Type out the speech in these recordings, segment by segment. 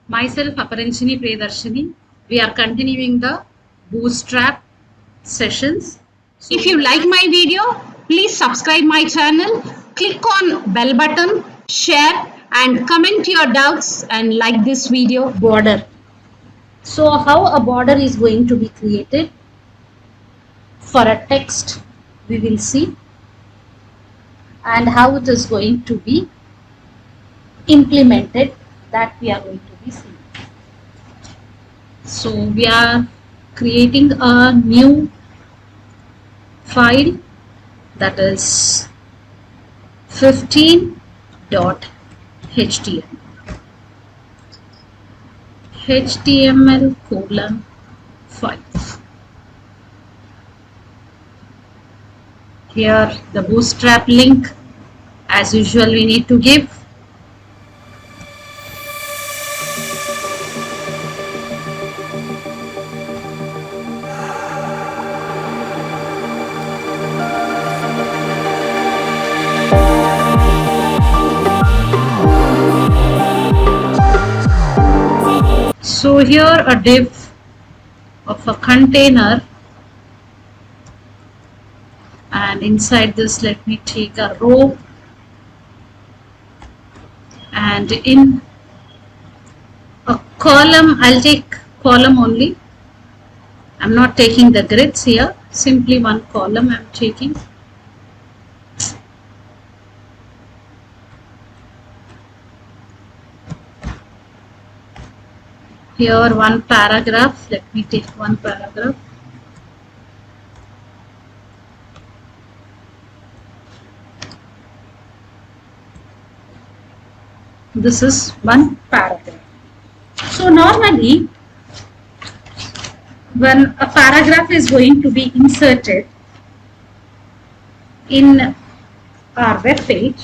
Myself, Aparanchini Priyadarshini. We are continuing the Bootstrap sessions. If you like my video, please subscribe my channel, click on bell button, share and comment your doubts and like this video. Border. So how a border is going to be created for a text, we will see, and how it is going to be implemented, that we are going to be seeing. So we are creating a new file, that is 15.html. HTML:5. Here the Bootstrap link, as usual, we need to give. So here a div of a container, and inside this let me take a row, and in a column I'll take column only. I'm not taking the grids here, simply one column I'm taking. Here one paragraph, let me take one paragraph. This is one paragraph. So normally when a paragraph is going to be inserted in our web page,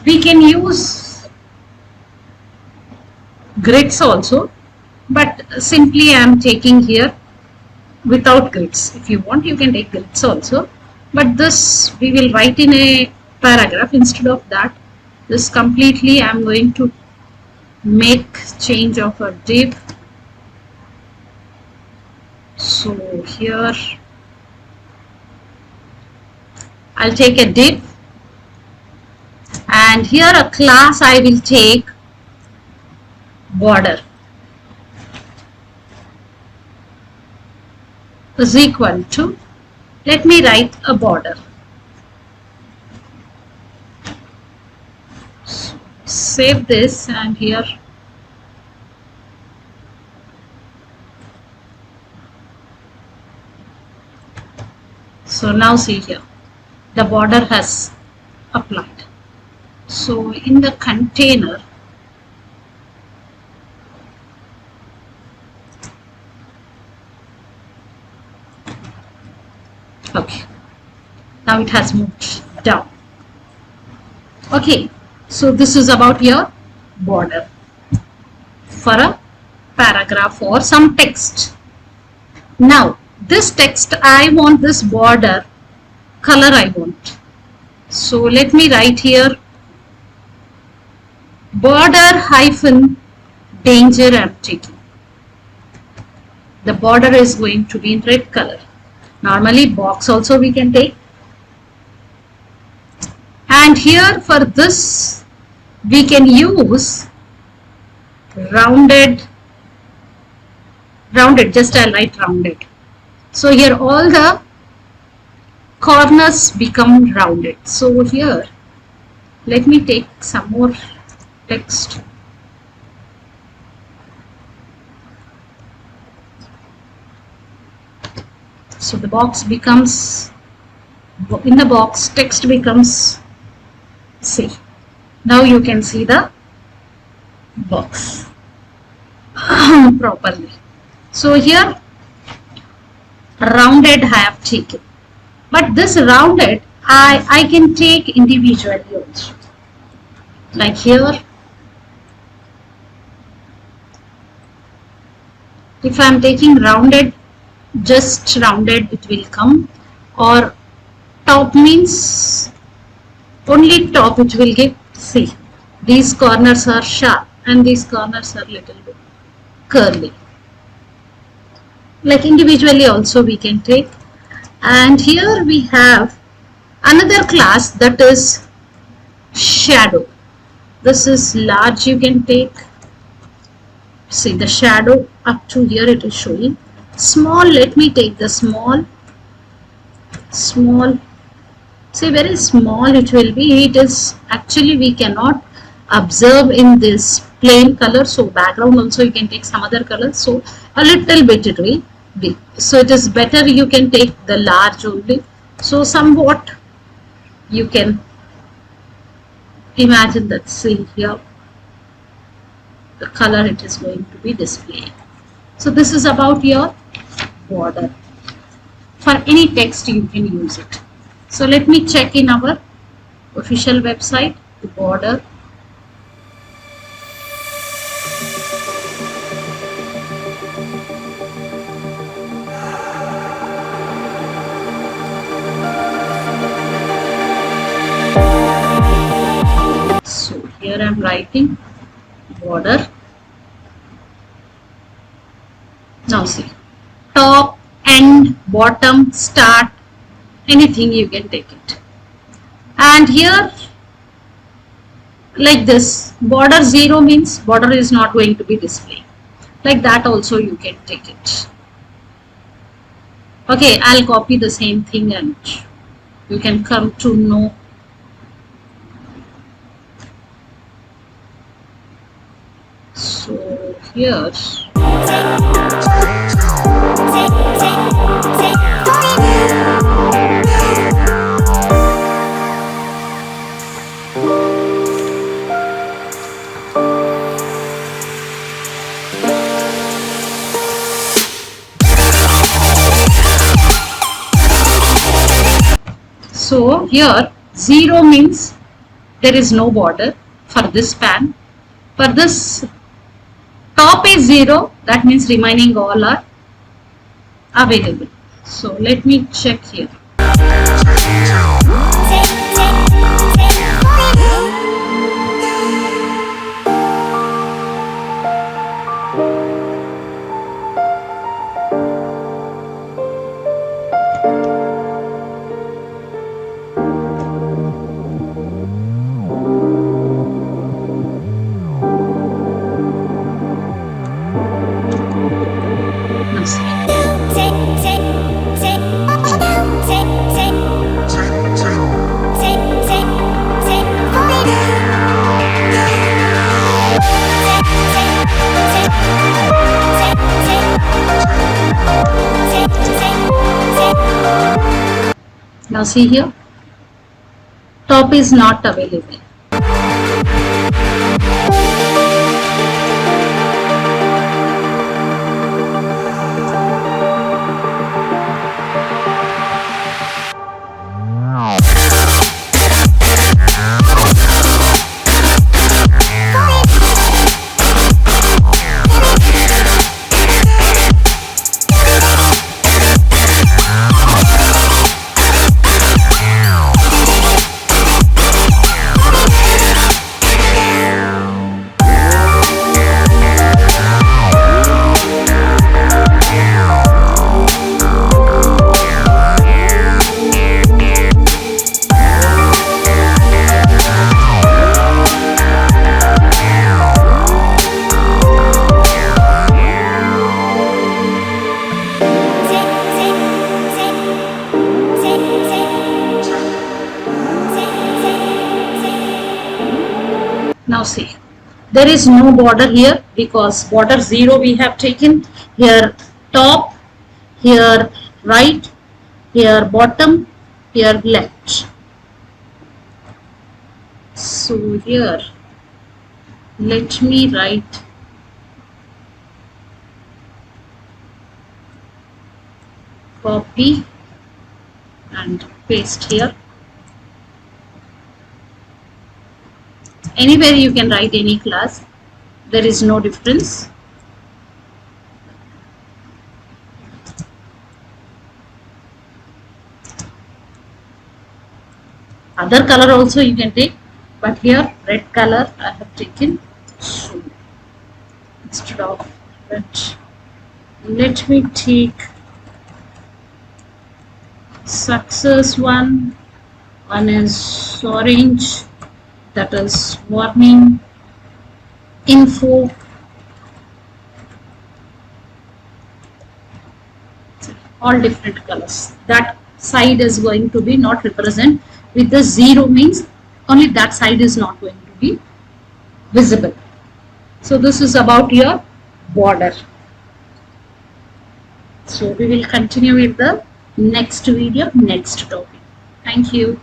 we can use grids also, but simply I am taking here without grids. If you want, you can take grids also, but this we will write in a paragraph. Instead of that, this completely I am going to make change of a div. So here I'll take a div, and here a class I will take border is equal to, let me write a border. So save this, and here so now see here the border has applied. So in the container, okay, now it has moved down. Okay, so this is about your border for a paragraph or some text. Now this text, I want this border color I want. So let me write here border hyphen danger I'm taking. The border is going to be in red color. Normally box also we can take, and here for this we can use rounded, just I'll write rounded. So here all the corners become rounded. So here let me take some more text. So the box becomes, in the box text becomes, see, now you can see the box properly. So here rounded I have taken, but this rounded I can take individually also, like here if I am taking rounded, just rounded it will come, or top means only top it will give. See, these corners are sharp, and these corners are little bit curly. Like individually also we can take. And here we have another class, that is shadow. This is large, you can take. See the shadow up to here it is showing. Small, let me take the small. See, very small it will be. It is actually we cannot observe in this plain color, so background also you can take some other color, so a little bit it will be. So it is better you can take the large only. So somewhat you can imagine that. See here the color it is going to be displayed. So this is about your border. For any text you can use it. So let me check in our official website the border. So here I am writing border. Now see, top, end, bottom, start, anything you can take it. And here like this, border 0 means border is not going to be displayed. Like that also you can take it. Okay, I'll copy the same thing and you can come to know. So here so here 0 means there is no border for this span. For this top is 0, that means remaining all are available. So let me check here. Now see. Now see here, top is not available. Now see, there is no border here because border 0 we have taken. Here top, here right, here bottom, here left. So here let me write copy and paste here. Anywhere you can write any class, there is no difference. Other color also you can take, but here red color I have taken. So instead of red. Let me take success one. One is orange, that is warning, info. All different colors. That side is going to be not represent with the 0 means only that side is not going to be visible. So this is about your border. So we will continue with the next video, next topic. Thank you.